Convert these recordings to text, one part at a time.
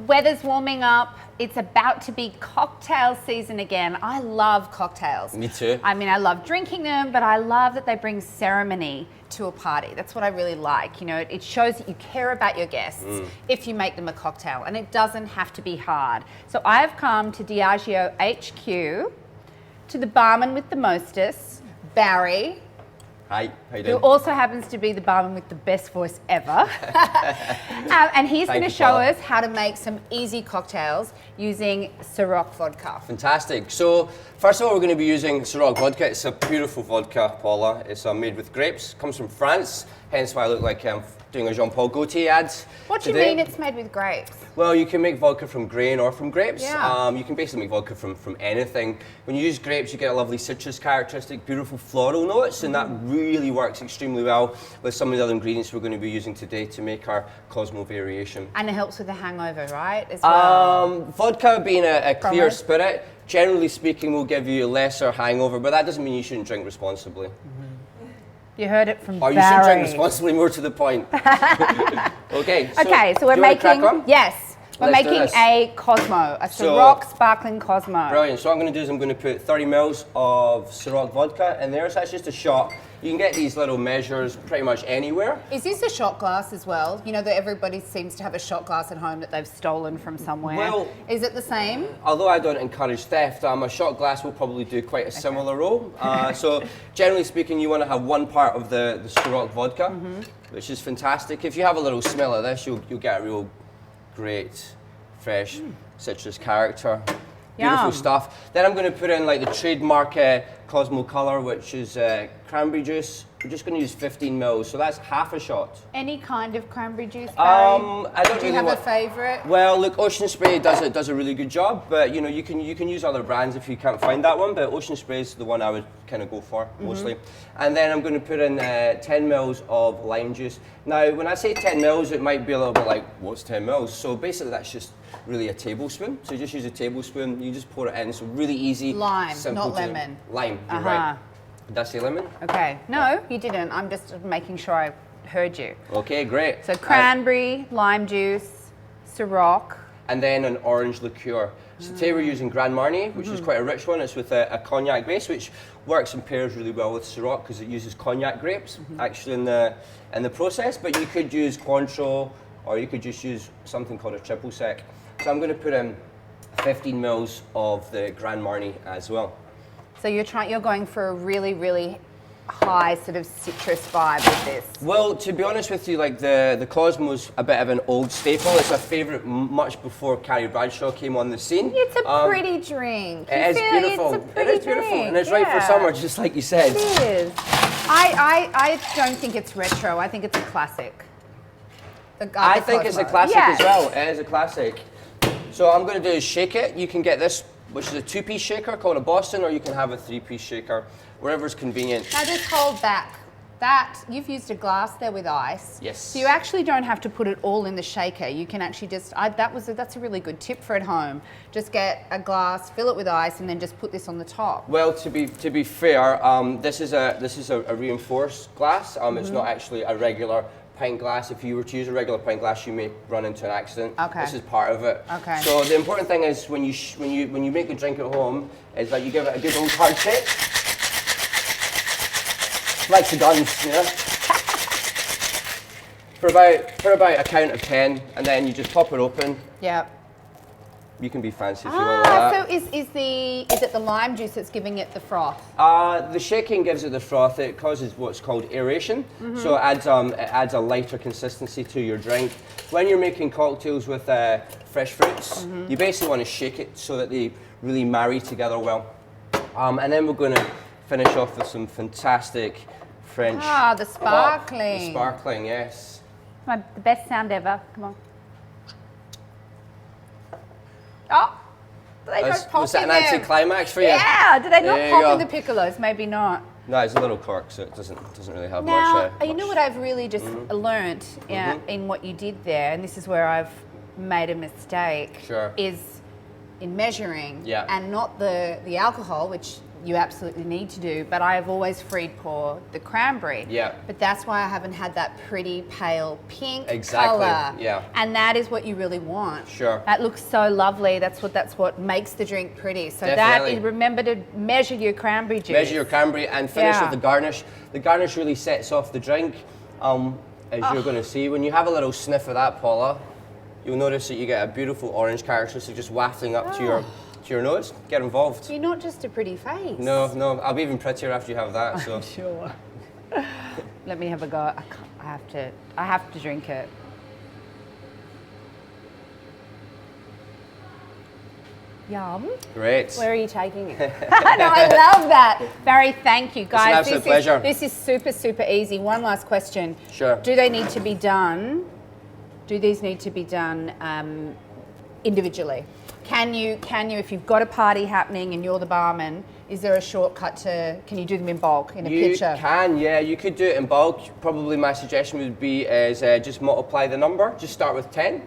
weather's warming up. It's about to be cocktail season again. I love cocktails. Me too. I mean, I love drinking them, but I love that they bring ceremony to a party. That's what I really like. You know, it shows that you care about your guests if you make them a cocktail, and it doesn't have to be hard. So I've come to Diageo HQ to the barman with the mostest, Barry. Hi, how you Who doing? also happens to be the barman with the best voice ever. And he's going to show us how to make some easy cocktails using Ciroc vodka. Fantastic. So, first of all, we're going to be using Ciroc vodka. It's a beautiful vodka, Paula. It's made with grapes. Comes from France, hence why I look like I'm doing a Jean-Paul Gaultier ad. What do you mean it's made with grapes? Well, you can make vodka from grain or from grapes. Yeah. You can basically make vodka from anything. When you use grapes, you get a lovely citrus characteristic, beautiful floral notes, and that really works extremely well with some of the other ingredients we're going to be using today to make our Cosmo variation. And it helps with the hangover, right? As well. Vodka being a clear Promise. spirit, generally speaking, will give you a lesser hangover, but that doesn't mean you shouldn't drink responsibly. You heard it from Or Barry. you should drink responsibly, more to the point. Okay, So we're do you wanna crack making, on? yes, we're Let's do making this. a Cosmo, a So- Ciroc sparkling Cosmo. Brilliant. So what I'm going to do is I'm going to put 30 mils of Ciroc vodka in there. So that's just a shot. You can get these little measures pretty much anywhere. Is this a shot glass as well? You know that everybody seems to have a shot glass at home that they've stolen from somewhere. Well- is it the same? Although I don't encourage theft, a shot glass will probably do quite a similar role. So generally speaking, you want to have one part of the Ciroc vodka, which is fantastic. If you have a little smell of this, you'll get a real great, fresh citrus character. Beautiful Yum. stuff. Then I'm going to put in like the trademark Cosmo colour, which is cranberry juice. We're just going to use 15 mils, so that's half a shot. Any kind of cranberry juice, Barry? I don't Do you really have want. a favourite? Well, look, Ocean Spray does a really good job, but you know you can use other brands if you can't find that one. But Ocean Spray is the one I would kind of go for mostly. And then I'm going to put in 10 mils of lime juice. Now, when I say 10 mils, it might be a little bit like, what's 10 mils? So basically, that's just really a tablespoon. So you just use a tablespoon. You just pour it in. So really easy. Lime, simple not to- lemon. Lime. You're Uh-huh. right. Did I say lemon? Okay. No, you didn't. I'm just making sure I heard you. Okay, great. So cranberry, lime juice, Ciroc. And then an orange liqueur. So today we're using Grand Marnier, which is quite a rich one. It's with a cognac base, which works and pairs really well with Ciroc because it uses cognac grapes actually in the process. But you could use Cointreau, or you could just use something called a triple sec. So I'm going to put in 15 mils of the Grand Marnier as well. So you're going for a really, really high sort of citrus vibe with this. Well, to be honest with you, like the Cosmo's a bit of an old staple. It's a favourite much before Carrie Bradshaw came on the scene. It's a pretty drink. It is beautiful. It's a pretty It is beautiful, drink. and it's right for yeah. summer, just like you said. It is. I don't think it's retro. I think it's a classic. I think it's a Cosmo. classic Yes. as well. It is a classic. So all I'm going to do is shake it. You can get this, which is a 2-piece shaker called a Boston, or you can have a 3-piece shaker, wherever's convenient. Now just hold back. That, you've used a glass there with ice. Yes. So you actually don't have to put it all in the shaker. You can actually just, that's a really good tip for at home. Just get a glass, fill it with ice, and then just put this on the top. Well, to be fair, this is a reinforced glass. It's not actually a regular pint glass. If you were to use a regular pint glass, you may run into an accident. Okay. This is part of it. Okay. So the important thing is when you make the drink at home is that you give it a good old hard shake. Like the guns, you know? for about a count of 10, and then you just pop it open. Yeah. You can be fancy if you want like that. So is it the lime juice that's giving it the froth? The shaking gives it the froth. It causes what's called aeration, so it adds a lighter consistency to your drink. When you're making cocktails with fresh fruits, you basically want to shake it so that they really marry together well. And then we're going to finish off with some fantastic French. Ah, the sparkling. The sparkling, yes. The best sound ever. Come on. Oh, do they not pop Was that in an there? anticlimax for you? Yeah, do they not There you pop in go. the piccolos? Maybe not. No, it's a little cork, so it doesn't really have Now, much. you know what I've really just learnt in what you did there, and this is where I've made a mistake, Sure. is in measuring Yeah. and not the alcohol, which you absolutely need to do, but I have always freed pour the cranberry. Yeah. But that's why I haven't had that pretty pale pink Exactly, color. yeah. And that is what you really want. Sure. That looks so lovely. That's what makes the drink pretty. So Definitely. that is, remember to measure your cranberry juice. Measure your cranberry and finish Yeah. with the garnish. The garnish really sets off the drink, as you're going to see. When you have a little sniff of that, Paula, you'll notice that you get a beautiful orange characteristic just wafting up to your nose. Get involved. You're not just a pretty face. No, I'll be even prettier after you have that. So. Sure. Let me have a go. I have to drink it. Yum. Great. Where are you taking it? No, I love that. Barry, thank you, guys. It's an absolute pleasure. This is super, super easy. One last question. Sure. Do they need to be done? Do these need to be done individually? Can you, if you've got a party happening and you're the barman, is there a shortcut can you do them in bulk, in a pitcher? You can, yeah, you could do it in bulk. Probably my suggestion would be is just multiply the number. Just start with 10,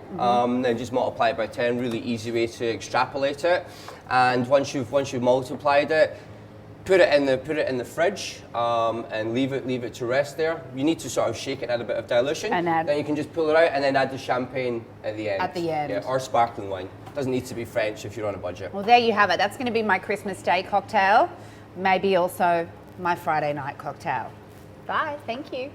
then just multiply it by 10. Really easy way to extrapolate it. And once you've multiplied it, put it in the fridge and leave it to rest there. You need to sort of shake it, add a bit of dilution, And then you can just pull it out and then add the champagne at the end. At the end. Yeah, or sparkling wine. Doesn't need to be French if you're on a budget. Well, there you have it. That's going to be my Christmas Day cocktail. Maybe also my Friday night cocktail. Bye. Thank you.